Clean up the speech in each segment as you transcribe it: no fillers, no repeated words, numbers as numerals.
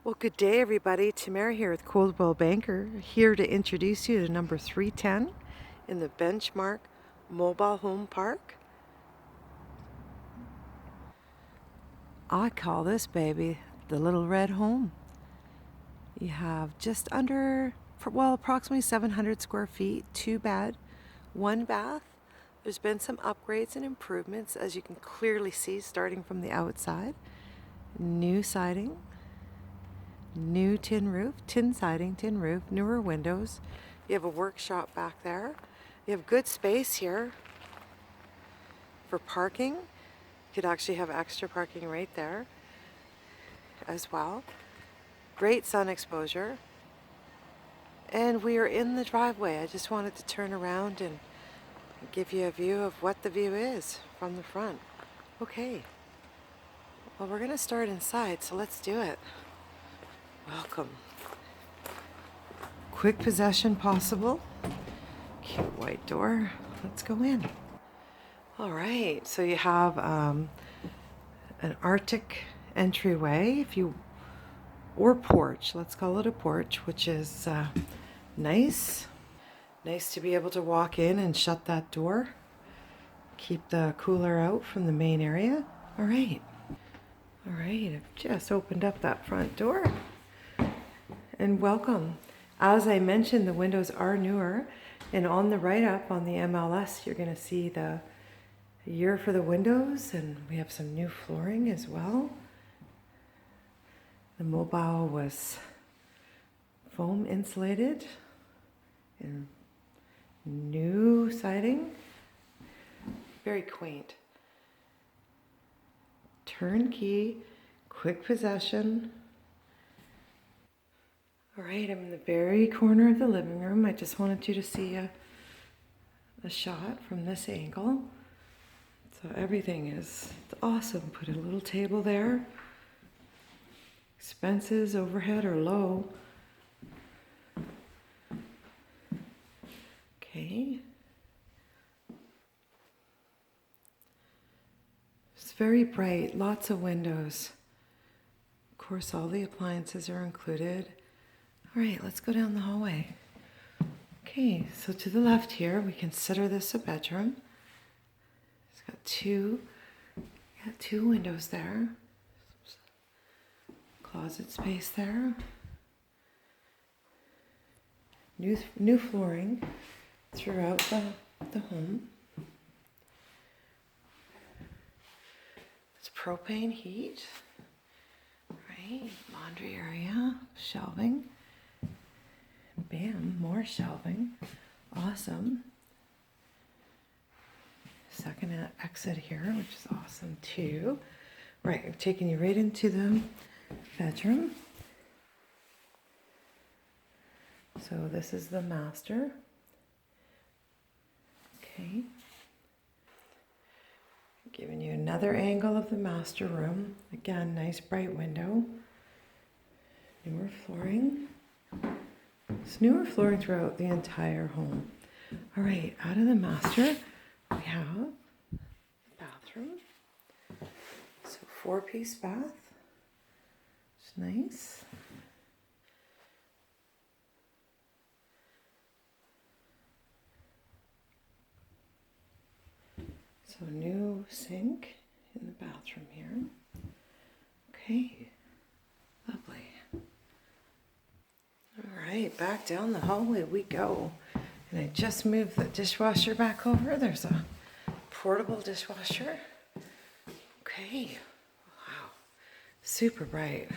Well, good day, everybody. Tamara here with Coldwell Banker, here to introduce you to number 310 in the Benchmark Mobile Home Park. I call this baby the Little Red Home. You have just under, well, approximately 700 square feet, 2 bed, 1 bath. There's been some upgrades and improvements, as you can clearly see, starting from the outside. New siding. New tin roof, tin siding, tin roof, newer windows. You have a workshop back there. You have good space here for parking. You could actually have extra parking right there as well. Great sun exposure. And we are in the driveway. I just wanted to turn around and give you a view of what the view is from the front. Okay. Well, we're going to start inside, so let's do it. Welcome. Quick possession possible. Cute white door. Let's go in. All right, so you have an Arctic entryway, or porch. Let's call it a porch, which is nice. Nice to be able to walk in and shut that door. Keep the cooler out from the main area. All right, I've just opened up that front door. And welcome. As I mentioned, the windows are newer, and on the write-up on the MLS, you're going to see the year for the windows, and we have some new flooring as well. The mobile was foam insulated and new siding. Very quaint. Turnkey, quick possession. All right, I'm in the very corner of the living room. I just wanted you to see a shot from this angle. So everything is awesome. Put a little table there. Expenses overhead are low. Okay. It's very bright, lots of windows. Of course, all the appliances are included. All right, let's go down the hallway. Okay, so to the left here, we consider this a bedroom. It's got two windows there. Closet space there. New flooring throughout the home. It's propane heat. Right, laundry area, shelving. Bam, more shelving. Awesome. Second exit here, which is awesome too. Right, I'm taking you right into the bedroom. So this is the master. Okay. Giving you another angle of the master room. Again, nice bright window. Newer flooring. It's newer flooring throughout the entire home. All right, out of the master, we have the bathroom. So 4-piece bath. It's nice. So new sink in the bathroom here. Okay, lovely. All right, back down the hallway we go. And I just moved the dishwasher back over. There's a portable dishwasher. Okay, wow, super bright.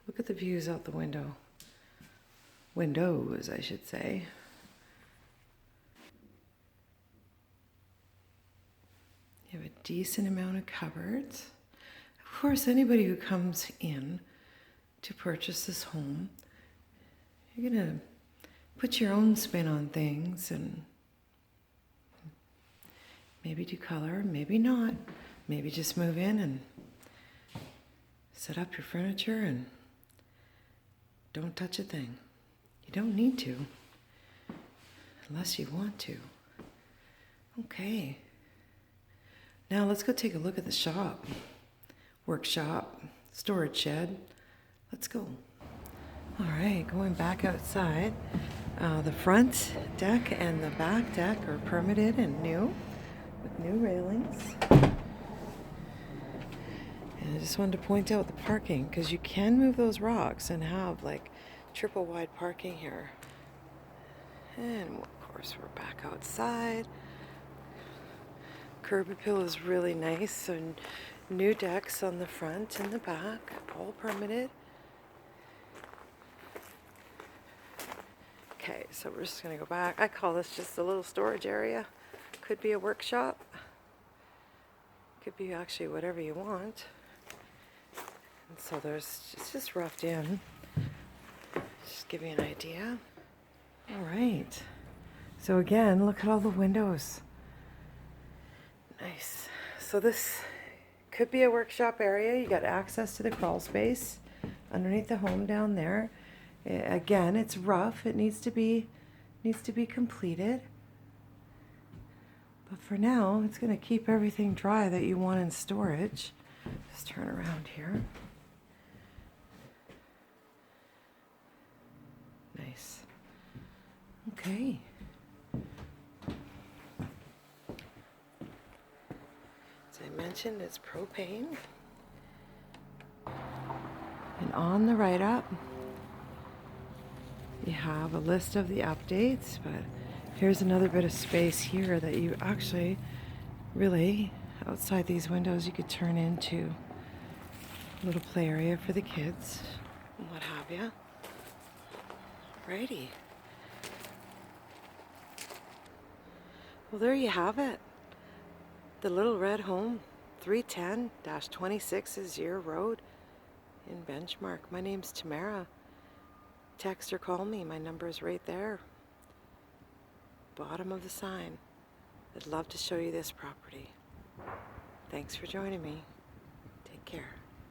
Look at the views out the window. Windows, I should say. You have a decent amount of cupboards. Of course, anybody who comes in to purchase this home, you're gonna put your own spin on things and maybe do color, maybe not. Maybe just move in and set up your furniture and don't touch a thing. You don't need to, unless you want to. Okay. Now let's go take a look at the shop. Workshop. storage shed. Let's go. All right, going back outside. The front deck and the back deck are permitted and new, with new railings. And I just wanted to point out the parking, because you can move those rocks and have like triple wide parking here. And of course we're back outside. Curb appeal is really nice, so new decks on the front and the back, all permitted. Okay, so we're just gonna go back. I call this just a little storage area. Could be a workshop. Could be actually whatever you want. And so it's just roughed in. Just give you an idea. All right. So again, look at all the windows. Nice. So this could be a workshop area. You got access to the crawl space underneath the home down there. Again, it's rough. It needs to be completed. But for now, it's going to keep everything dry that you want in storage. Just turn around here. Nice. Okay. As I mentioned, it's propane. And on the write-up, you have a list of the updates, but here's another bit of space here that you actually really, outside these windows, you could turn into a little play area for the kids and what have you. Alrighty. Well, there you have it. The Little Red Home, 310-26 Azure Road in Benchmark. My name's Tamara. Text or call me. My number is right there. Bottom of the sign. I'd love to show you this property. Thanks for joining me. Take care.